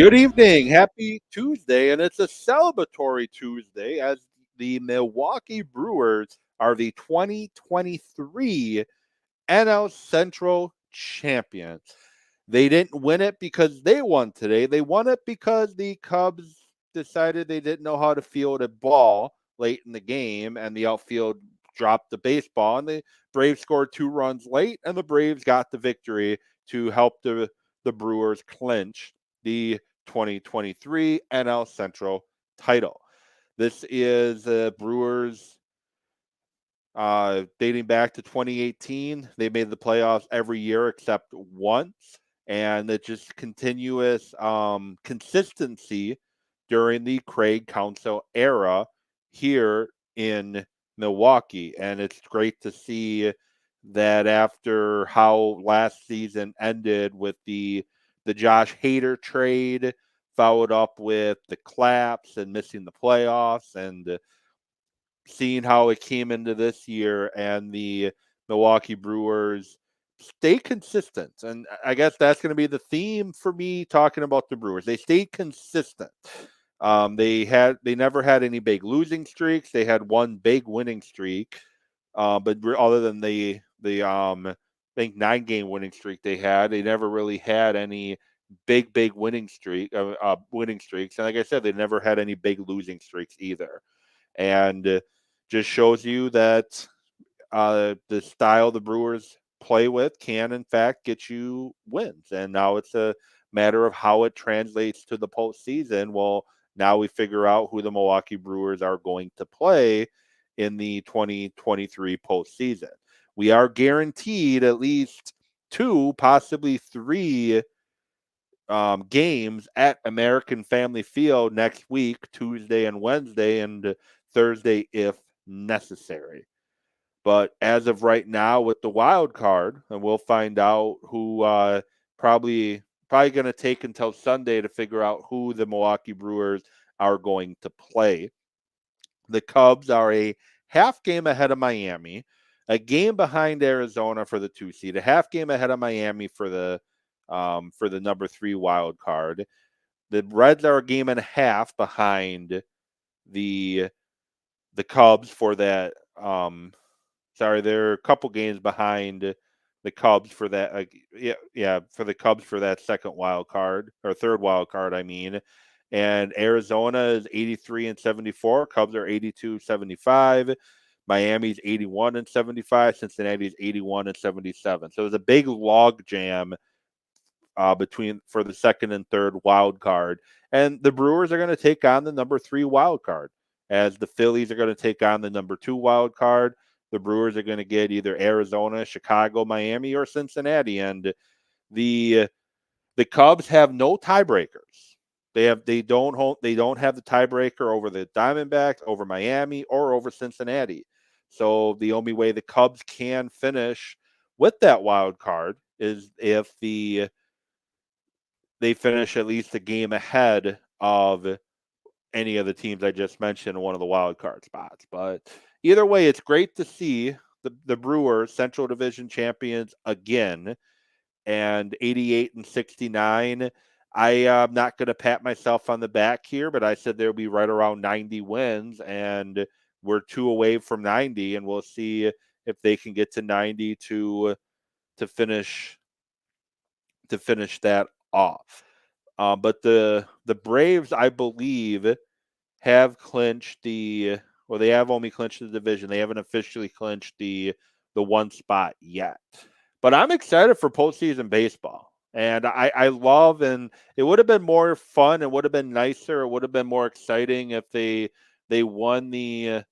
Good evening. Happy Tuesday. And it's a celebratory Tuesday as the Milwaukee Brewers are the 2023 NL Central champions. They didn't win it because they won today. They won it because the Cubs decided they didn't know how to field a ball late in the game, and the outfield dropped the baseball. And the Braves scored 2 runs late, and the Braves got the victory to help the Brewers clinch the 2023 NL Central title. This is the Brewers dating back to 2018. They made the playoffs every year except once, and it's just continuous consistency during the Craig Counsell era here in Milwaukee. And it's great to see that after how last season ended with the Josh Hader trade, followed up with the collapse and missing the playoffs, and seeing how it came into this year and the Milwaukee Brewers stay consistent. And I guess that's going to be the theme for me talking about the Brewers. They stayed consistent. They never had any big losing streaks. They had one big winning streak, but other than I think 9-game winning streak they never really had any big winning streaks. And like I said, they never had any big losing streaks either. And just shows you that the style the Brewers play with can, in fact, get you wins. And now it's a matter of how it translates to the postseason. Well, now we figure out who the Milwaukee Brewers are going to play in the 2023 postseason. We are guaranteed at least 2, possibly 3 games at American Family Field next week, Tuesday and Wednesday, and Thursday if necessary. But as of right now, with the wild card, and we'll find out who probably going to take until Sunday to figure out who the Milwaukee Brewers are going to play. The Cubs are a half game ahead of Miami, a game behind Arizona for the 2 seed, a half game ahead of Miami for the number 3 wild card. The Reds are a game and a half behind the the Cubs for that. They're a couple games behind the Cubs for that. For the Cubs for that second wild card or third wild card, I mean. And Arizona is 83 and 74. Cubs are 82-75. Miami's 81 and 75. Cincinnati's 81 and 77. So it's a big log jam between for the second and third wild card. And the Brewers are going to take on the number 3 wild card, as the Phillies are going to take on the number 2 wild card. The Brewers are going to get either Arizona, Chicago, Miami, or Cincinnati. And the the Cubs have no tiebreakers. They don't have the tiebreaker over the Diamondbacks, over Miami, or over Cincinnati. So the only way the Cubs can finish with that wild card is if they finish at least a game ahead of any of the teams I just mentioned in one of the wild card spots. But either way, it's great to see the Brewers Central Division champions again, and 88 and 69. I am not going to pat myself on the back here, but I said they'll be right around 90 wins, and we're 2 away from 90, and we'll see if they can get to 90 to finish that off. But the Braves, I believe, have clinched they have only clinched the division. They haven't officially clinched the one spot yet. But I'm excited for postseason baseball. And I love, and it would have been more fun. It would have been nicer. It would have been more exciting if they won the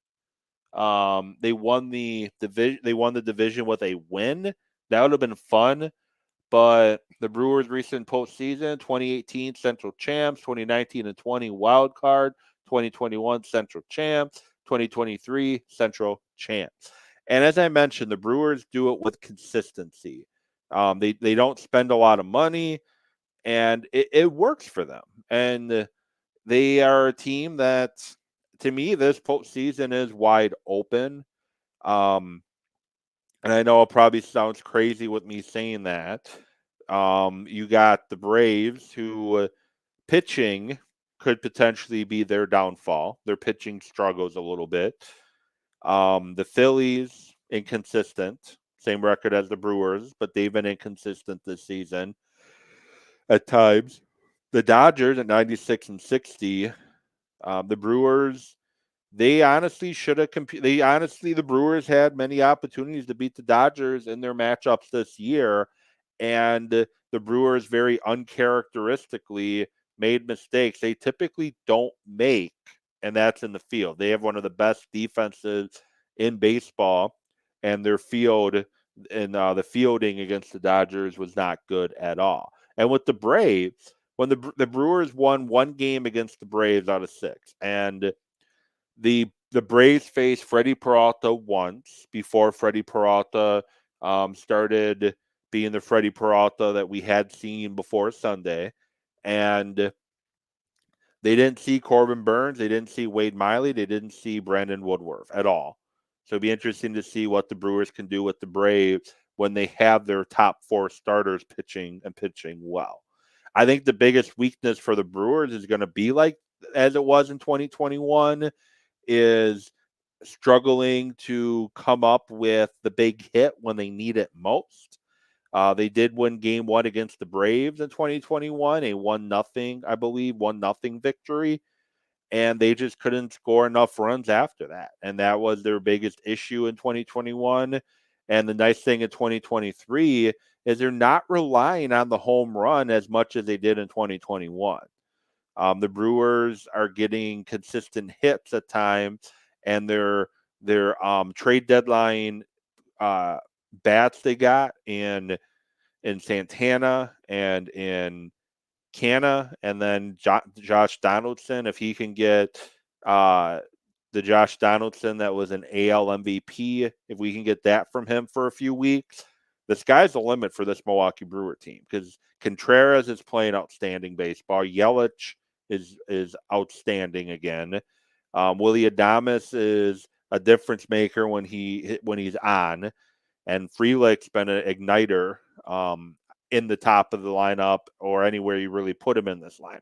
division. They won the division with a win. That would have been fun. But the Brewers' recent postseason, 2018 Central Champs, 2019 and 20 Wild Card, 2021 Central Champs, 2023 Central Champs. And as I mentioned, the Brewers do it with consistency. They don't spend a lot of money, and it works for them. And they are a team that, to me, this postseason is wide open. Um, and I know it probably sounds crazy with me saying that. You got the Braves, who pitching could potentially be their downfall. Their pitching struggles a little bit. The Phillies, inconsistent. Same record as the Brewers, but they've been inconsistent this season at times. The Dodgers at 96 and 60. The Brewers, they honestly should have competed. The Brewers had many opportunities to beat the Dodgers in their matchups this year, and the Brewers very uncharacteristically made mistakes they typically don't make, and that's in the field. They have one of the best defenses in baseball, and their field and the fielding against the Dodgers was not good at all. And with the Braves, when the Brewers won one game against the Braves out of 6, and the Braves faced Freddie Peralta once before Freddie Peralta started being the Freddie Peralta that we had seen before Sunday, and they didn't see Corbin Burns, they didn't see Wade Miley, they didn't see Brandon Woodruff at all. So it'd be interesting to see what the Brewers can do with the Braves when they have their top 4 starters pitching and pitching well. I think the biggest weakness for the Brewers is going to be like as it was in 2021 is struggling to come up with the big hit when they need it most. They did win game 1 against the Braves in 2021, a 1-0, I believe, 1-0 victory. And they just couldn't score enough runs after that. And that was their biggest issue in 2021. And the nice thing in 2023 is they're not relying on the home run as much as they did in 2021. The Brewers are getting consistent hits at times, and their trade deadline bats they got in Santana and in Canna, and then Josh Donaldson. If he can get the Josh Donaldson that was an AL MVP, if we can get that from him for a few weeks, the sky's the limit for this Milwaukee Brewer team because Contreras is playing outstanding baseball. Yelich is outstanding again. Willie Adames is a difference maker when he's on, and Frelick's been an igniter in the top of the lineup or anywhere you really put him in this lineup.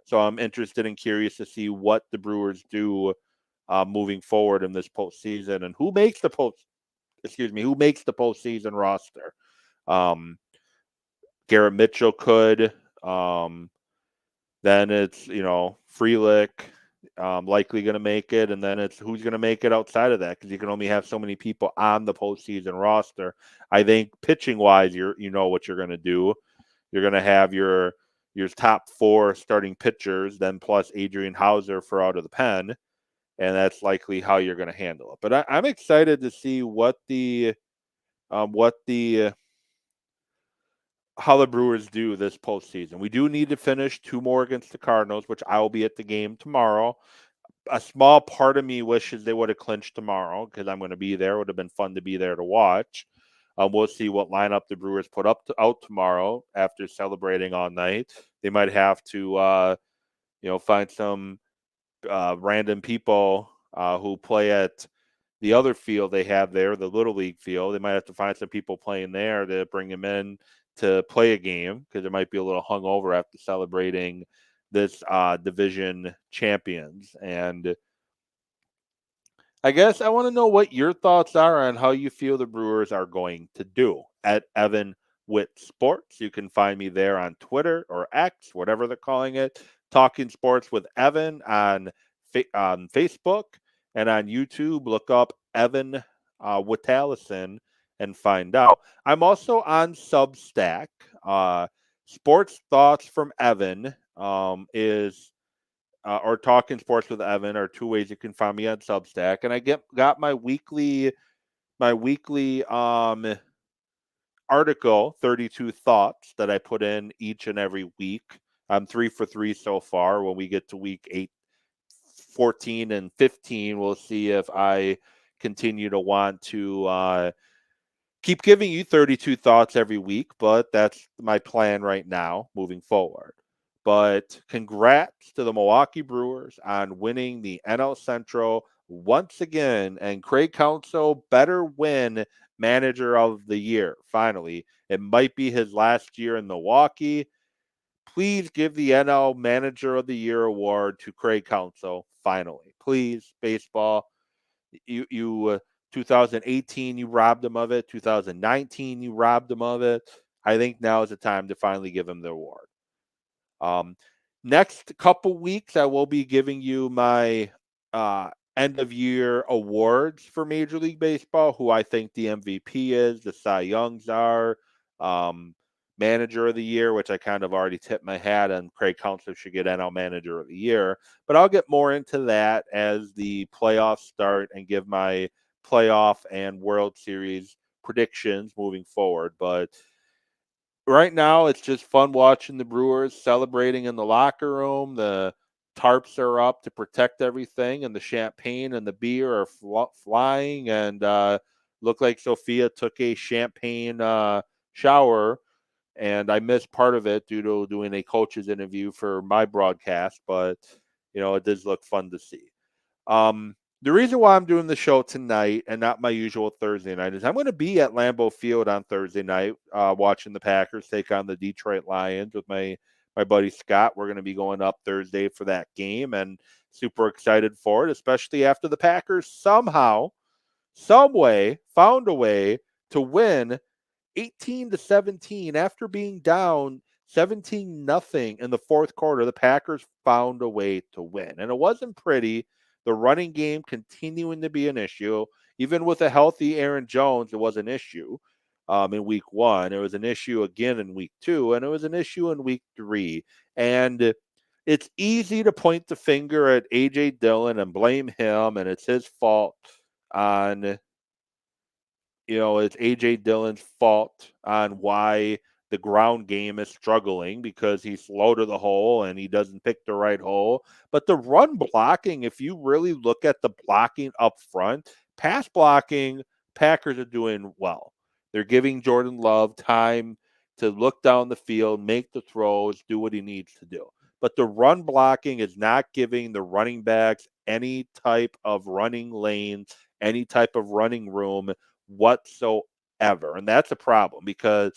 So I'm interested and curious to see what the Brewers do moving forward in this postseason and who makes the postseason roster. Garrett Mitchell could. Then it's, Frelick likely going to make it, and then it's who's going to make it outside of that because you can only have so many people on the postseason roster. I think pitching-wise, you know what you're going to do. You're going to have your top 4 starting pitchers, then plus Adrian Hauser for out of the pen, and that's likely how you're going to handle it. But I'm excited to see how the Brewers do this postseason. We do need to finish 2 more against the Cardinals, which I will be at the game tomorrow. A small part of me wishes they would have clinched tomorrow because I'm going to be there. It would have been fun to be there to watch. We'll see what lineup the Brewers put out tomorrow after celebrating all night. They might have to, find some random people who play at the other field they have there, the Little League field. They might have to find some people playing there to bring them in to play a game because it might be a little hungover after celebrating this division champions. And I guess I want to know what your thoughts are on how you feel the Brewers are going to do. At Evan Witt Sports, you can find me there on Twitter or X, whatever they're calling it. Talking Sports with Evan on Facebook, and on YouTube, look up Evan Witalison and find out. I'm also on Substack. Sports Thoughts from Evan is or Talking Sports with Evan are 2 ways you can find me on Substack, and I got my weekly article, 32 thoughts that I put in each and every week. I'm 3 for 3 so far. When we get to week 8, 14, and 15, we'll see if I continue to want to keep giving you 32 thoughts every week, but that's my plan right now moving forward. But congrats to the Milwaukee Brewers on winning the NL Central once again. And Craig Counsell better win Manager of the Year, finally. It might be his last year in Milwaukee. please give the NL Manager of the Year award to Craig Counsell. Finally, please, baseball. You 2018 you robbed him of it. 2019 you robbed him of it. I think now is the time to finally give him the award. Next couple weeks, I will be giving you my end of year awards for Major League Baseball, who I think the MVP is, the Cy Youngs are, Manager of the Year, which I kind of already tipped my hat on. Craig Counsell should get NL Manager of the Year, but I'll get more into that as the playoffs start and give my playoff and World Series predictions moving forward. But right now, it's just fun watching the Brewers celebrating in the locker room. The tarps are up to protect everything, and the champagne and the beer are flying. And looked like Sophia took a champagne shower, and I missed part of it due to doing a coach's interview for my broadcast. But it does look fun to see. The reason why I'm doing the show tonight and not my usual Thursday night is I'm going to be at Lambeau Field on Thursday night watching the Packers take on the Detroit Lions with my buddy Scott. We're going to be going up Thursday for that game and super excited for it, especially after the Packers somehow, some way, found a way to win 18-17 after being down 17-0 in the fourth quarter. The Packers found a way to win, and it wasn't pretty. The running game continuing to be an issue. Even with a healthy Aaron Jones, it was an issue in week 1. It was an issue again in week 2, and it was an issue in week 3. And it's easy to point the finger at A.J. Dillon and blame him, and it's his fault on it's A.J. Dillon's fault on why the ground game is struggling because he's slow to the hole and he doesn't pick the right hole. But the run blocking, if you really look at the blocking up front, pass blocking, Packers are doing well. They're giving Jordan Love time to look down the field, make the throws, do what he needs to do. But the run blocking is not giving the running backs any type of running lanes, any type of running room whatsoever. And that's a problem because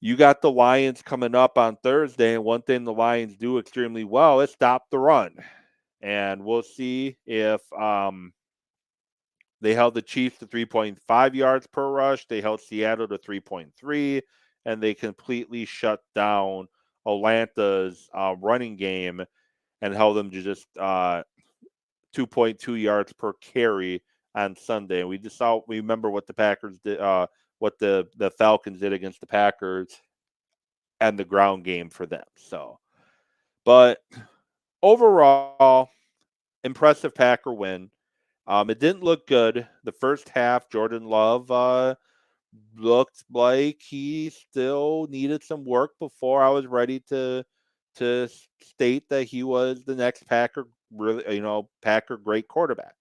you got the Lions coming up on Thursday, and one thing the Lions do extremely well is stop the run. And we'll see if they held the Chiefs to 3.5 yards per rush. They held Seattle to 3.3, and they completely shut down Atlanta's running game and held them to just 2.2 yards per carry on Sunday. And we remember what the Packers did, what the Falcons did against the Packers and the ground game for them. So, but overall, impressive Packer win. It didn't look good. The first half, Jordan Love looked like he still needed some work before I was ready to state that he was the next Packer, really, Packer great quarterback.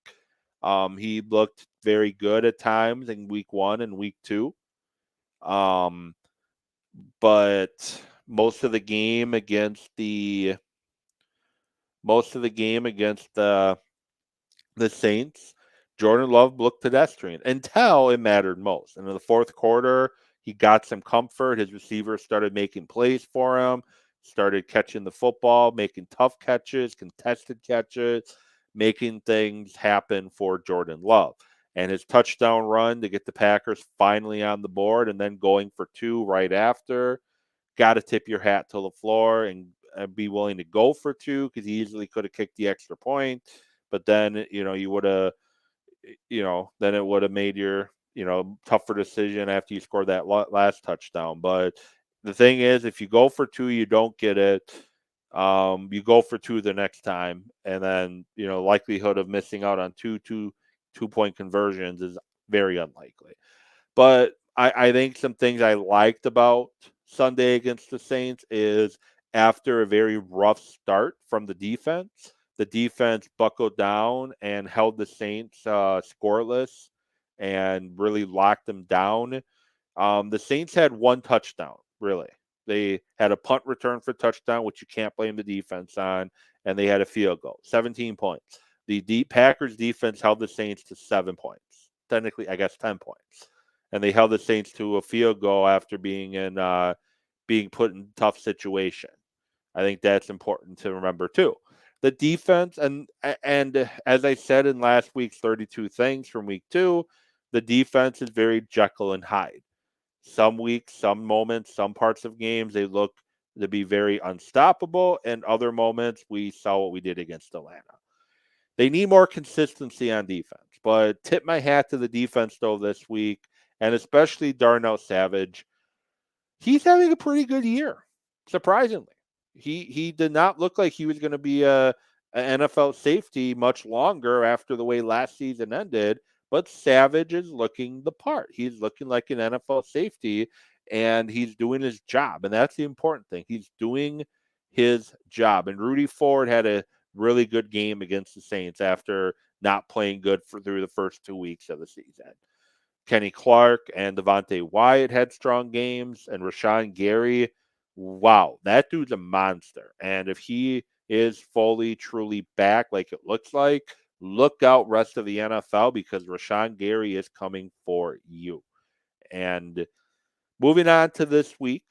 He looked very good at times in week 1 and week 2. But most of the game against the Saints, Jordan Love looked pedestrian until it mattered most. And in the fourth quarter, he got some comfort. His receivers started making plays for him, started catching the football, making tough catches, contested catches, making things happen for Jordan Love. And his touchdown run to get the Packers finally on the board and then going for 2 right after, got to tip your hat to LaFleur and be willing to go for 2 because he easily could have kicked the extra point. But then, you would have, then it would have made your, tougher decision after you scored that last touchdown. But the thing is, if you go for 2, you don't get it. You go for 2 the next time, and then, likelihood of missing out on two-point conversions is very unlikely. But I think some things I liked about Sunday against the Saints is after a very rough start from the defense buckled down and held the Saints scoreless and really locked them down. The Saints had 1 touchdown, really. They had a punt return for touchdown, which you can't blame the defense on, and they had a field goal, 17 points. The Packers defense held the Saints to 7 points. Technically, I guess 10 points. And they held the Saints to a field goal after being in being put in tough situation. I think that's important to remember too. The defense and as I said in last week's 32 things from week 2, the defense is very Jekyll and Hyde. Some weeks, some moments, some parts of games they look to be very unstoppable, and other moments we saw what we did against Atlanta. They need more consistency on defense, but tip my hat to the defense though this week, and especially Darnell Savage. He's having a pretty good year, surprisingly. He did not look like he was going to be an NFL safety much longer after the way last season ended, but Savage is looking the part. He's looking like an NFL safety, and he's doing his job, and that's the important thing. He's doing his job. And Rudy Ford had a really good game against the Saints after not playing good through the first 2 weeks of the season. Kenny Clark and Devontae Wyatt had strong games, and Rashawn Gary, wow, that dude's a monster. And if he is fully, truly back like it looks like, look out rest of the NFL because Rashawn Gary is coming for you. And moving on to this week,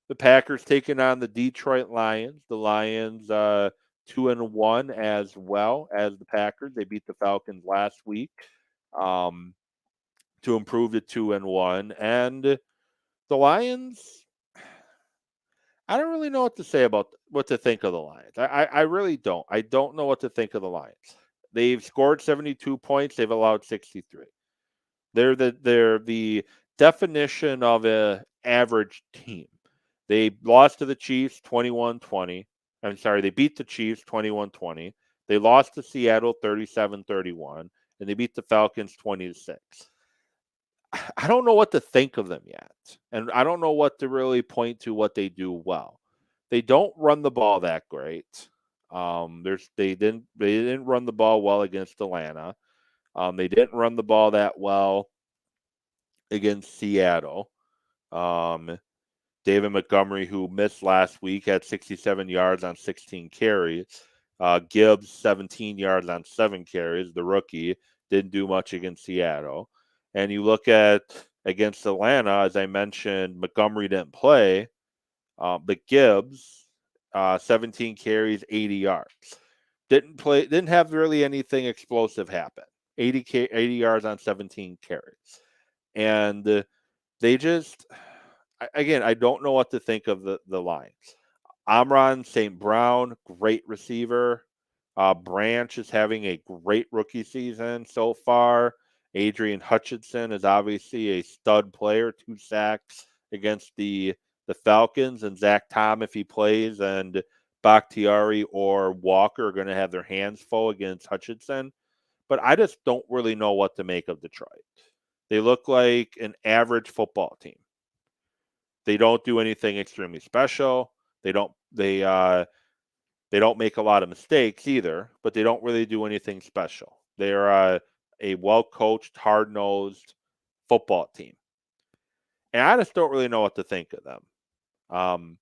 the Packers taking on the Detroit Lions. The Lions 2-1 as well as the Packers. They beat the Falcons last week. To improve to 2-1. And the Lions, I don't really know what to say about what to think of the Lions. I really don't. I don't know what to think of the Lions. They've scored 72 points. They've allowed 63. They're the definition of an average team. They lost to the Chiefs 21-20. I'm sorry, they beat the Chiefs 21-20. They lost to Seattle 37-31, and they beat the Falcons 20-6. I don't know what to think of them yet. And I don't know what to really point to what they do well. They don't run the ball that great. They didn't run the ball well against Atlanta. They didn't run the ball that well against Seattle. David Montgomery, who missed last week, had 67 yards on 16 carries. Gibbs, 17 yards on 7 carries. The rookie didn't do much against Seattle. And you look at against Atlanta, as I mentioned, Montgomery didn't play, but Gibbs, 17 carries, 80 yards. Didn't have really anything explosive happen. 80 yards on 17 carries. And they just, again, I don't know what to think of the Lions. Amon St. Brown, great receiver. Branch is having a great rookie season so far. Adrian Hutchinson is obviously a stud player, 2 sacks against the Falcons, and Zach Tom, if he plays, and Bakhtiari or Walker are going to have their hands full against Hutchinson. But I just don't really know what to make of Detroit. They look like an average football team. They don't do anything extremely special. They don't make a lot of mistakes either, but they don't really do anything special. They're a well-coached, hard-nosed football team. And I just don't really know what to think of them.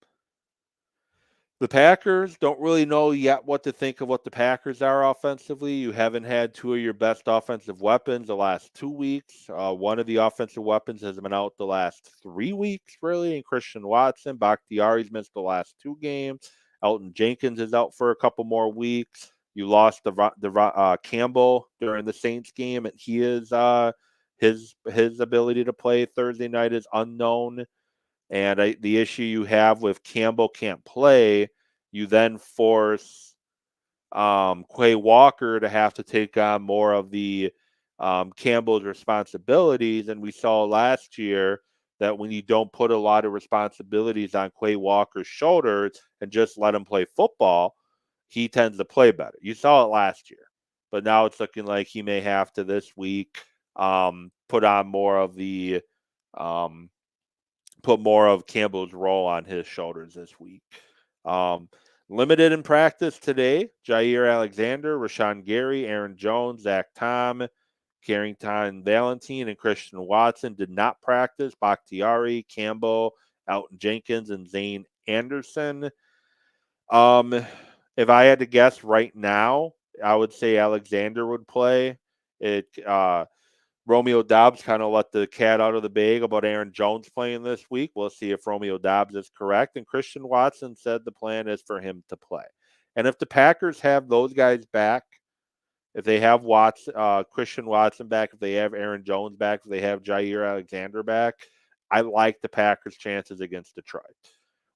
The Packers, don't really know yet what to think of what the Packers are offensively. You haven't had 2 of your best offensive weapons the last 2 weeks. One of the offensive weapons has been out the last 3 weeks, really, and Christian Watson. Bakhtiari's missed the last 2 games. Elton Jenkins is out for a couple more weeks. You lost the Campbell during the Saints game, and he is his ability to play Thursday night is unknown. And the issue you have with Campbell can't play, you then force Quay Walker to have to take on more of the Campbell's responsibilities. And we saw last year that when you don't put a lot of responsibilities on Quay Walker's shoulders and just let him play football, he tends to play better. You saw it last year. But now it's looking like he may have to this week put more of Campbell's role on his shoulders this week. Limited in practice today, Jair Alexander, Rashawn Gary, Aaron Jones, Zach Tom, Carrington Valentine, and Christian Watson did not practice. Bakhtiari, Campbell, Elton Jenkins, and Zane Anderson. If I had to guess right now, I would say Alexander would play. Romeo Dobbs kind of let the cat out of the bag about Aaron Jones playing this week. We'll see if Romeo Dobbs is correct. And Christian Watson said the plan is for him to play. And if the Packers have those guys back, if they have Christian Watson back, if they have Aaron Jones back, if they have Jair Alexander back, I like the Packers' chances against Detroit.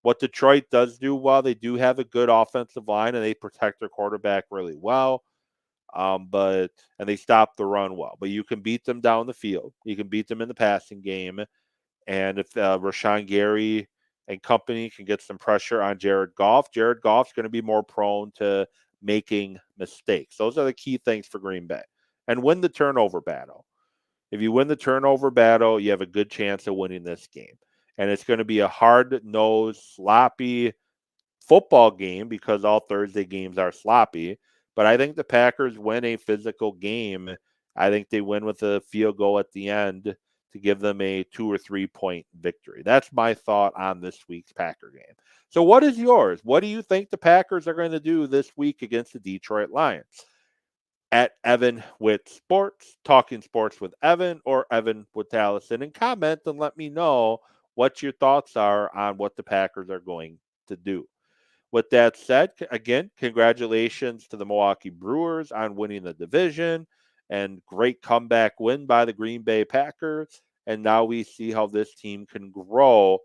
What Detroit does do well, they do have a good offensive line and they protect their quarterback really well. And they stop the run well. But you can beat them down the field. You can beat them in the passing game. And if Rashawn Gary and company can get some pressure on Jared Goff's going to be more prone to making mistakes. Those are the key things for Green Bay. And win the turnover battle. If you win the turnover battle, you have a good chance of winning this game. And it's going to be a hard-nosed, sloppy football game because all Thursday games are sloppy. But I think the Packers win a physical game. I think they win with a field goal at the end to give them a 2 or 3 point victory. That's my thought on this week's Packer game. So what is yours? What do you think the Packers are going to do this week against the Detroit Lions? At Evan with Sports, Talking Sports with Evan, or Evan with Allison, and comment and let me know what your thoughts are on what the Packers are going to do. With that said, again, congratulations to the Milwaukee Brewers on winning the division and great comeback win by the Green Bay Packers. And now we see how this team can grow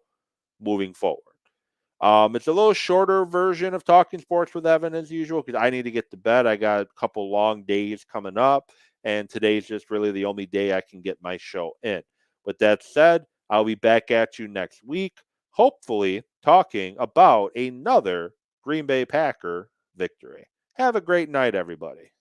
moving forward. It's a little shorter version of Talking Sports with Evan as usual because I need to get to bed. I got a couple long days coming up, and today's just really the only day I can get my show in. With that said, I'll be back at you next week, hopefully talking about another Green Bay Packer victory. Have a great night, everybody.